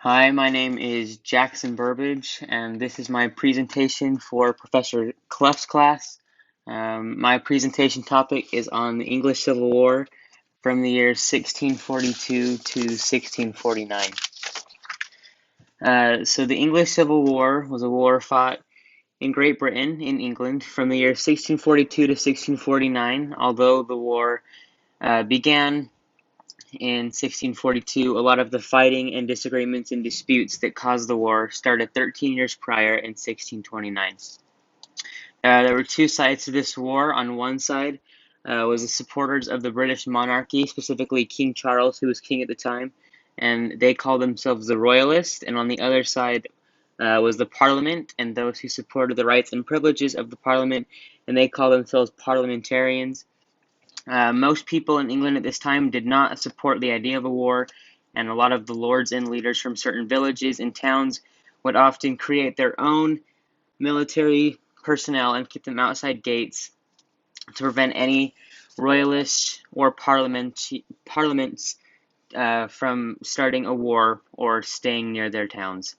Hi, my name is Jackson Burbage, and this is my presentation for Professor Clough's class. My presentation topic is on the English Civil War from the years 1642 to 1649. So the English Civil War was a war fought in Great Britain, in England, from the year 1642 to 1649. Although the war began in 1642, a lot of the fighting and disagreements and disputes that caused the war started 13 years prior in 1629. There were two sides to this war. On one side was the supporters of the British monarchy, specifically King Charles, who was king at the time, and they called themselves the Royalists. And on the other side was the Parliament and those who supported the rights and privileges of the Parliament, and they called themselves parliamentarians. Most people in England at this time did not support the idea of a war, and a lot of the lords and leaders from certain villages and towns would often create their own military personnel and keep them outside gates to prevent any royalists or parliaments from starting a war or staying near their towns.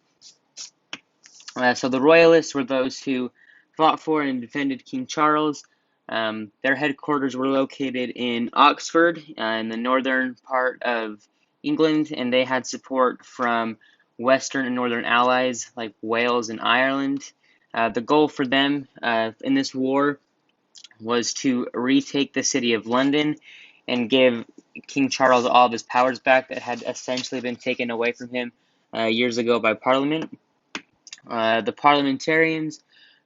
So the royalists were those who fought for and defended King Charles. Their headquarters were located in Oxford, in the northern part of England, and they had support from Western and Northern allies like Wales and Ireland. The goal for them in this war was to retake the city of London and give King Charles all of his powers back that had essentially been taken away from him years ago by Parliament. The parliamentarians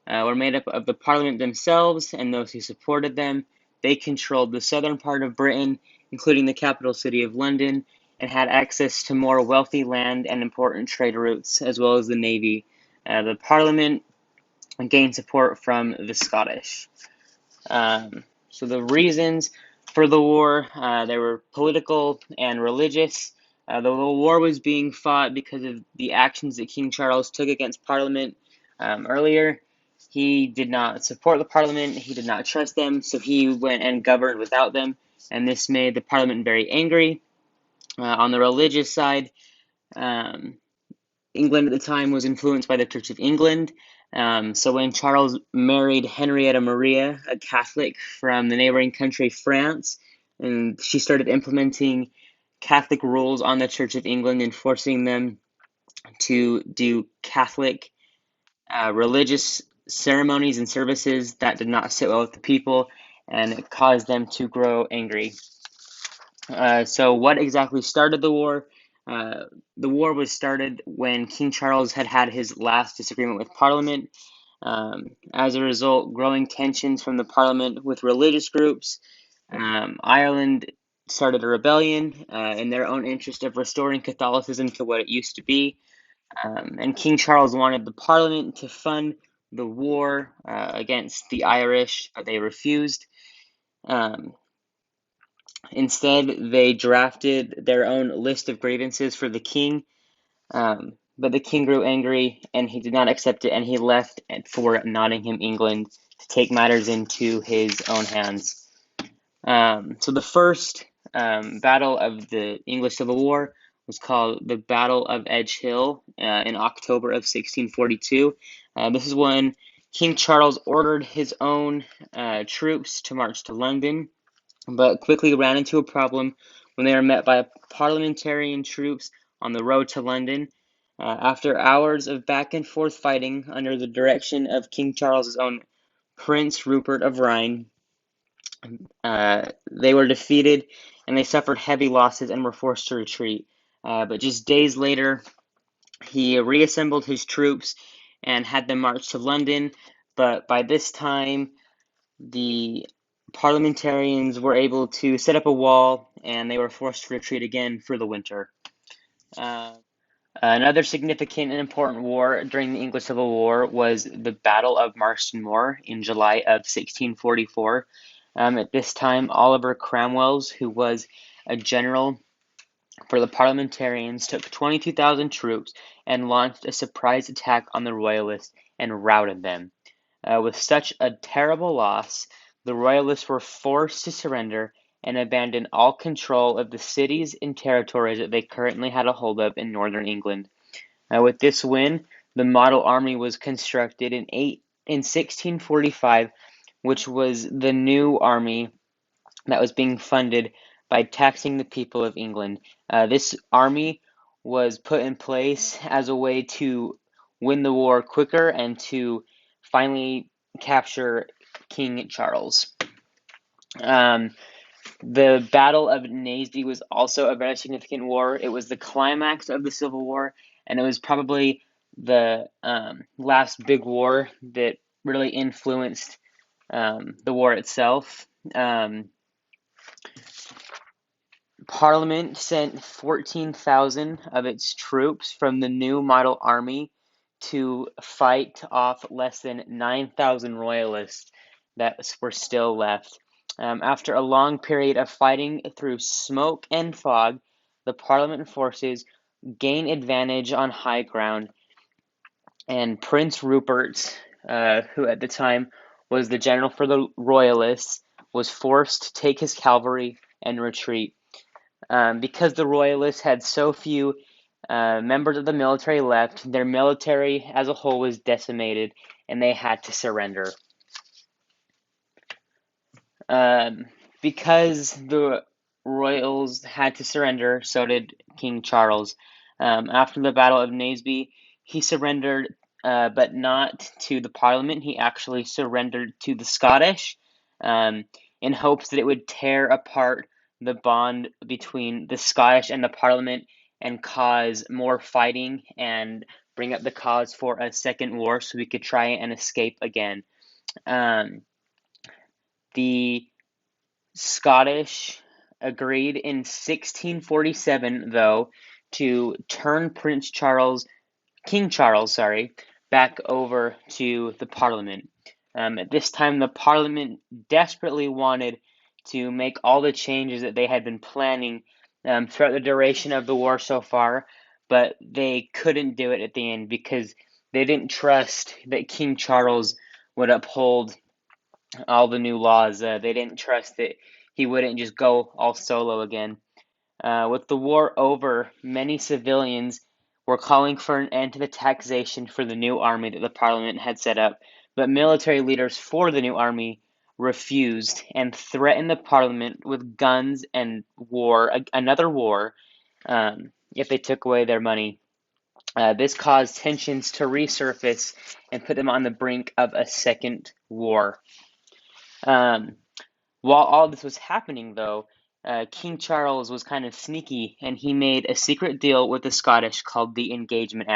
were made up of the Parliament themselves and those who supported them. They controlled the southern part of Britain, including the capital city of London, and had access to more wealthy land and important trade routes, as well as the navy. The Parliament gained support from the Scottish. So the reasons for the war, they were political and religious. The war was being fought because of the actions that King Charles took against Parliament earlier. He did not support the Parliament, he did not trust them, so he went and governed without them, and this made the Parliament very angry. On the religious side, um, England at the time was influenced by the Church of England. So when Charles married Henrietta Maria, a Catholic from the neighboring country France, and she started implementing Catholic rules on the Church of England and forcing them to do Catholic religious ceremonies and services that did not sit well with the people, and it caused them to grow angry. So what exactly started the war? The war was started when King Charles had had his last disagreement with Parliament. As a result, growing tensions from the Parliament with religious groups. Ireland started a rebellion in their own interest of restoring Catholicism to what it used to be. And King Charles wanted the Parliament to fund the war against the Irish, but they refused. Um, Instead, they drafted their own list of grievances for the king, but the king grew angry and he did not accept it, and he left for Nottingham, England, to take matters into his own hands. So the first battle of the English Civil War was called the Battle of Edge Hill in October of 1642. This is when King Charles ordered his own troops to march to London, but quickly ran into a problem when they were met by parliamentarian troops on the road to London. After hours of back and forth fighting under the direction of King Charles's own Prince Rupert of Rhine, they were defeated and they suffered heavy losses and were forced to retreat. But just days later, he reassembled his troops and had them march to London. But by this time, the parliamentarians were able to set up a wall and they were forced to retreat again for the winter. Uh, Another significant and important war during the English Civil War was the Battle of Marston Moor in July of 1644. At this time, Oliver Cromwell, who was a general for the parliamentarians, took 22,000 troops and launched a surprise attack on the Royalists and routed them. With such a terrible loss, the Royalists were forced to surrender and abandon all control of the cities and territories that they currently had a hold of in northern England. With this win, the model army was constructed in 1645, which was the new army that was being funded by taxing the people of England. This army was put in place as a way to win the war quicker and to finally capture King Charles. The Battle of Naseby was also a very significant war. It was the climax of the Civil War, and it was probably the last big war that really influenced the war itself. Parliament sent 14,000 of its troops from the new model army to fight off less than 9,000 royalists that were still left. After a long period of fighting through smoke and fog, the Parliament forces gained advantage on high ground, and Prince Rupert, who at the time was the general for the royalists, was forced to take his cavalry and retreat. Because the Royalists had so few members of the military left, their military as a whole was decimated, and they had to surrender. Because the Royals had to surrender, so did King Charles. After the Battle of Naseby, he surrendered, but not to the Parliament. He actually surrendered to the Scottish, in hopes that it would tear apart the bond between the Scottish and the Parliament and cause more fighting and bring up the cause for a second war so we could try and escape again. The Scottish agreed in 1647, though, to turn King Charles, back over to the Parliament. At this time, the Parliament desperately wanted to make all the changes that they had been planning throughout the duration of the war so far, but they couldn't do it at the end because they didn't trust that King Charles would uphold all the new laws. They didn't trust that he wouldn't just go all solo again. With the war over, many civilians were calling for an end to the taxation for the new army that the Parliament had set up, but military leaders for the new army refused and threatened the Parliament with guns and another war, if they took away their money. This caused tensions to resurface and put them on the brink of a second war. While all this was happening, though, King Charles was kind of sneaky, and he made a secret deal with the Scottish called the Engagement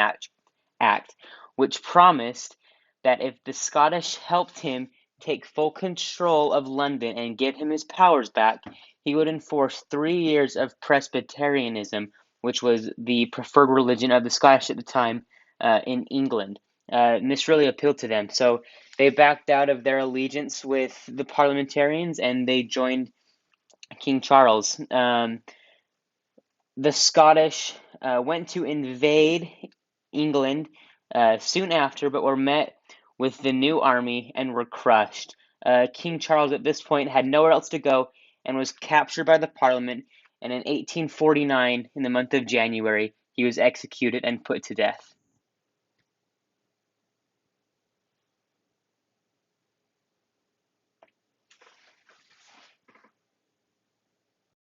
Act, which promised that if the Scottish helped him take full control of London and give him his powers back, he would enforce 3 years of Presbyterianism, which was the preferred religion of the Scottish at the time in England. And this really appealed to them. So they backed out of their allegiance with the parliamentarians and they joined King Charles. The Scottish went to invade England soon after, but were met with the new army and were crushed. King Charles at this point had nowhere else to go and was captured by the Parliament, and in 1849, in the month of January, he was executed and put to death.